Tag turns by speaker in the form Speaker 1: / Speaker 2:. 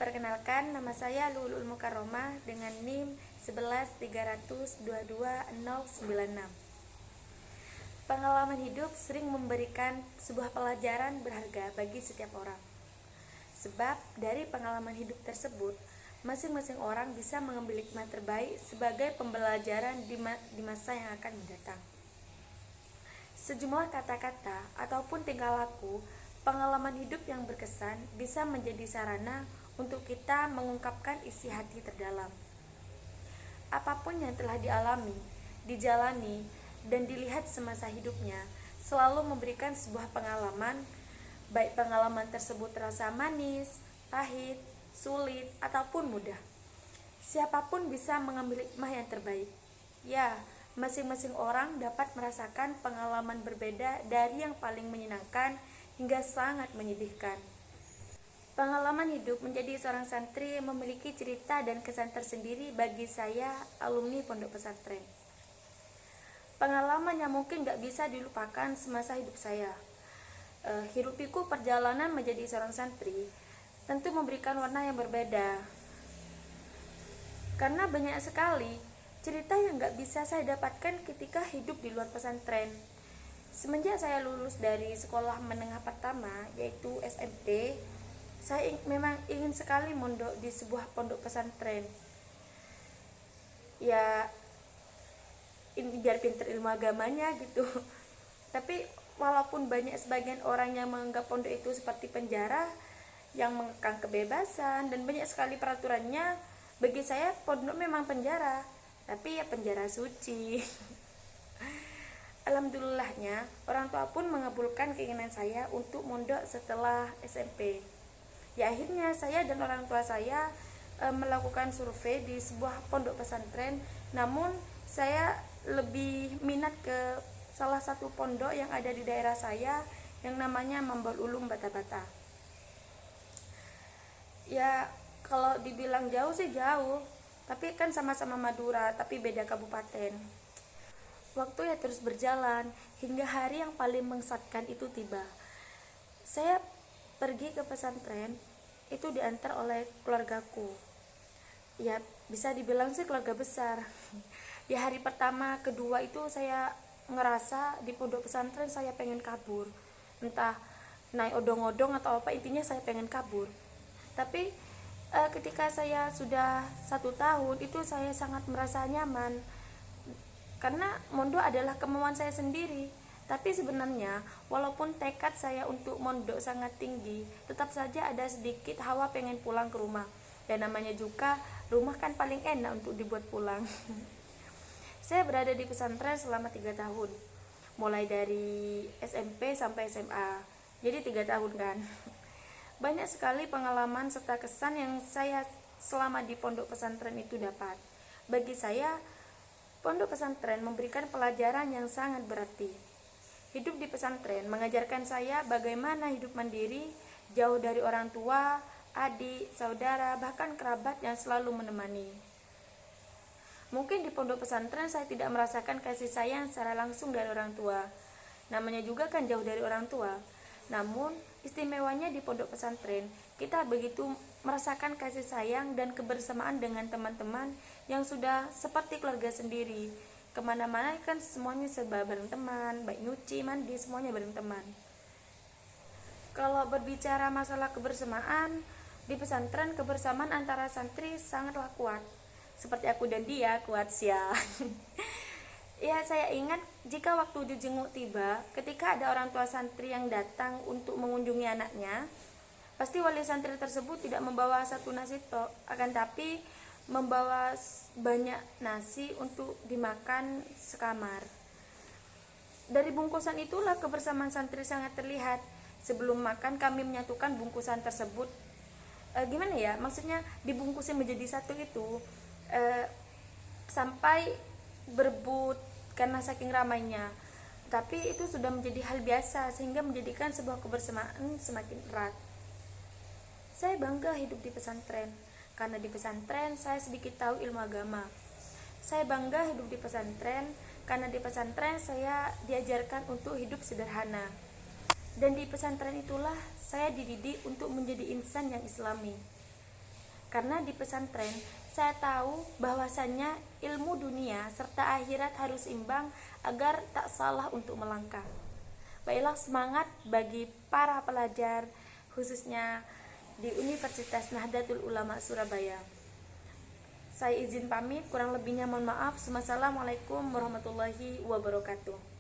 Speaker 1: Perkenalkan, nama saya Lulul Mukarromah dengan NIM 1130222096. Pengalaman hidup sering memberikan sebuah pelajaran berharga bagi setiap orang. Sebab dari pengalaman hidup tersebut, masing-masing orang bisa mengambil hikmah terbaik sebagai pembelajaran di masa yang akan mendatang. Sejumlah kata-kata ataupun tingkah laku pengalaman hidup yang berkesan bisa menjadi sarana untuk kita mengungkapkan isi hati terdalam. Apapun yang telah dialami, dijalani, dan dilihat semasa hidupnya selalu memberikan sebuah pengalaman, baik pengalaman tersebut terasa manis, pahit, sulit, ataupun mudah. Siapapun bisa mengambil hikmah yang terbaik. Ya, masing-masing orang dapat merasakan pengalaman berbeda dari yang paling menyenangkan hingga sangat menyedihkan. Pengalaman hidup menjadi seorang santri memiliki cerita dan kesan tersendiri bagi saya, alumni pondok pesantren. Pengalaman yang mungkin gak bisa dilupakan semasa hidup saya. Hiruk pikuk perjalanan menjadi seorang santri tentu memberikan warna yang berbeda. Karena banyak sekali cerita yang gak bisa saya dapatkan ketika hidup di luar pesantren. Semenjak saya lulus dari sekolah menengah pertama, yaitu SMP, saya memang ingin sekali mondok di sebuah pondok pesantren. Ya, ini biar pinter ilmu agamanya gitu. Tapi walaupun banyak sebagian orang yang menganggap pondok itu seperti penjara yang mengekang kebebasan dan banyak sekali peraturannya, bagi saya pondok memang penjara, tapi ya penjara suci. Alhamdulillahnya, orang tua pun mengabulkan keinginan saya untuk mondok setelah SMP. Ya akhirnya saya dan orang tua saya melakukan survei di sebuah pondok pesantren, namun saya lebih minat ke salah satu pondok yang ada di daerah saya yang namanya Mambal Ulum Bata-Bata. Ya kalau dibilang jauh sih jauh, tapi kan sama-sama Madura tapi beda kabupaten. Waktu ya terus berjalan hingga hari yang paling mengesatkan itu tiba. Saya pergi ke pesantren itu diantar oleh keluargaku. Ya bisa dibilang sih keluarga besar. Di hari pertama, kedua itu saya ngerasa di pondok pesantren saya pengen kabur. Entah naik odong-odong atau apa, intinya saya pengen kabur. Tapi ketika saya sudah 1 tahun itu saya sangat merasa nyaman. Karena mondok adalah kemauan saya sendiri. Tapi sebenarnya walaupun tekad saya untuk mondok sangat tinggi, tetap saja ada sedikit hawa pengen pulang ke rumah. Dan namanya juga rumah kan paling enak untuk dibuat pulang. Saya berada di pesantren selama 3 tahun, mulai dari SMP sampai SMA. Jadi 3 tahun kan. Banyak sekali pengalaman serta kesan yang saya selama di pondok pesantren itu dapat. Bagi saya, pondok pesantren memberikan pelajaran yang sangat berarti. Hidup di pesantren mengajarkan saya bagaimana hidup mandiri, jauh dari orang tua, adik, saudara, bahkan kerabat yang selalu menemani. Mungkin di pondok pesantren saya tidak merasakan kasih sayang secara langsung dari orang tua. Namanya juga kan jauh dari orang tua. Namun, istimewanya di pondok pesantren, kita begitu merasakan kasih sayang dan kebersamaan dengan teman-teman yang sudah seperti keluarga sendiri. Kemana-mana kan semuanya serba bareng teman, baik nyuci, mandi, semuanya bareng teman. Kalau berbicara masalah kebersamaan, di pesantren kebersamaan antara santri sangatlah kuat. Seperti aku dan dia kuat sial. Ya saya ingat jika waktu dijenguk tiba, ketika ada orang tua santri yang datang untuk mengunjungi anaknya, pasti wali santri tersebut tidak membawa satu nasi tok, akan tapi membawa banyak nasi untuk dimakan sekamar. Dari bungkusan itulah kebersamaan santri sangat terlihat. Sebelum makan kami menyatukan bungkusan tersebut. Gimana ya? Maksudnya dibungkusin menjadi satu itu sampai berebut karena saking ramainya. Tapi itu sudah menjadi hal biasa sehingga menjadikan sebuah kebersamaan semakin erat. Saya bangga hidup di pesantren karena di pesantren saya sedikit tahu ilmu agama. Saya bangga hidup di pesantren karena di pesantren saya diajarkan untuk hidup sederhana. Dan di pesantren itulah saya dididik untuk menjadi insan yang islami. Karena di pesantren saya tahu bahwasannya ilmu dunia serta akhirat harus imbang agar tak salah untuk melangkah. Baiklah, semangat bagi para pelajar khususnya di Universitas Nahdlatul Ulama Surabaya. Saya izin pamit, kurang lebihnya mohon maaf. Wassalamualaikum warahmatullahi wabarakatuh.